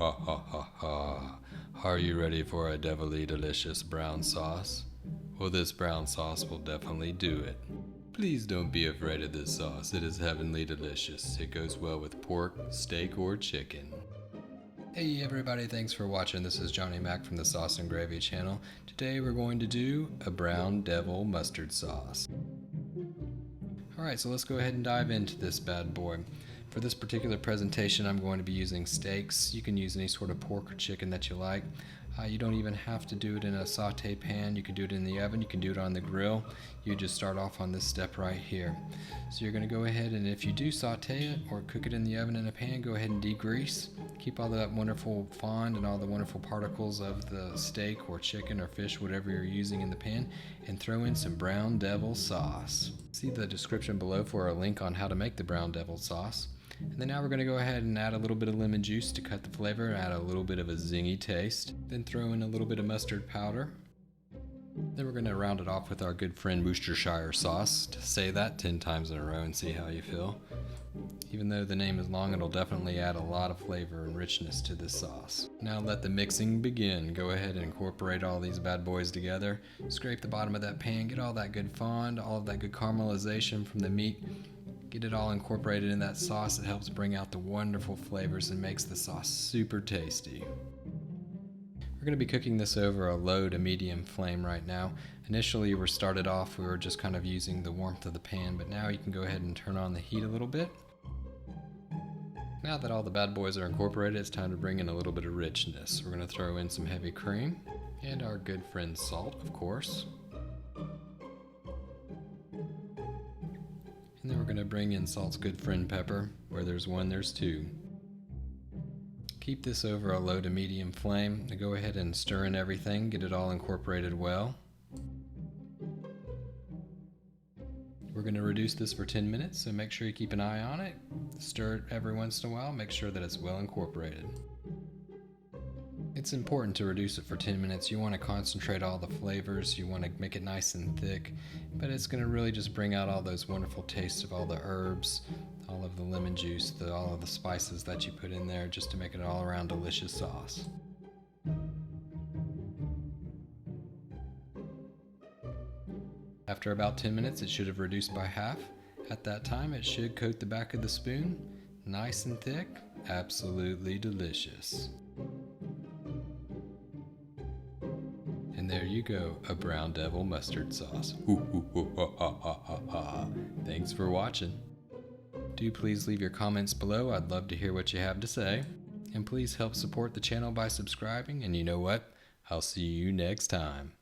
ha ha ha ha. Are you ready for a devilly delicious brown sauce? Well, this brown sauce will definitely do it. Please don't be afraid of this sauce. It is heavenly delicious. It goes well with pork, steak, or chicken. Hey everybody, thanks for watching. This is Johnny Mac from the Sauce and Gravy channel. Today we're going to do a brown devil mustard sauce. Alright, so let's go ahead and dive into this bad boy. For this particular presentation I'm going to be using steaks. You can use any sort of pork or chicken that you like. You don't even have to do it in a saute pan. You can do it in the oven, you can do it on the grill. You just start off on this step right here. So you're going to go ahead and if you do saute it or cook it in the oven in a pan, go ahead and degrease. Keep all that wonderful fond and all the wonderful particles of the steak or chicken or fish, whatever you're using in the pan, and throw in some brown devil sauce. See the description below for a link on how to make the brown devil sauce. And then now we're going to go ahead and add a little bit of lemon juice to cut the flavor, add a little bit of a zingy taste, then throw in a little bit of mustard powder. Then we're going to round it off with our good friend Worcestershire sauce. To say that 10 times in a row and see how you feel. Even though the name is long, it'll definitely add a lot of flavor and richness to this sauce. Now let the mixing begin. Go ahead and incorporate all these bad boys together. Scrape the bottom of that pan, get all that good fond, all of that good caramelization from the meat. Get it all incorporated in that sauce. It helps bring out the wonderful flavors and makes the sauce super tasty. We're going to be cooking this over a low to medium flame right now. Initially we started off, we were just kind of using the warmth of the pan, but now you can go ahead and turn on the heat a little bit. Now that all the bad boys are incorporated, it's time to bring in a little bit of richness. We're going to throw in some heavy cream and our good friend salt, of course. And then we're going to bring in salt's good friend pepper. Where there's one, there's two. Keep this over a low to medium flame. Now go ahead and stir in everything, get it all incorporated well. We're going to reduce this for 10 minutes, so make sure you keep an eye on it. Stir it every once in a while, make sure that it's well incorporated. It's important to reduce it for 10 minutes. You want to concentrate all the flavors, you want to make it nice and thick, but it's going to really just bring out all those wonderful tastes of all the herbs, all of the lemon juice, all of the spices that you put in there just to make it an all around delicious sauce. After about 10 minutes it should have reduced by half. At that time it should coat the back of the spoon, nice and thick, absolutely delicious. And there you go, a brown devil mustard sauce. Thanks for watching. Do please leave your comments below, I'd love to hear what you have to say. And please help support the channel by subscribing, and you know what? I'll see you next time.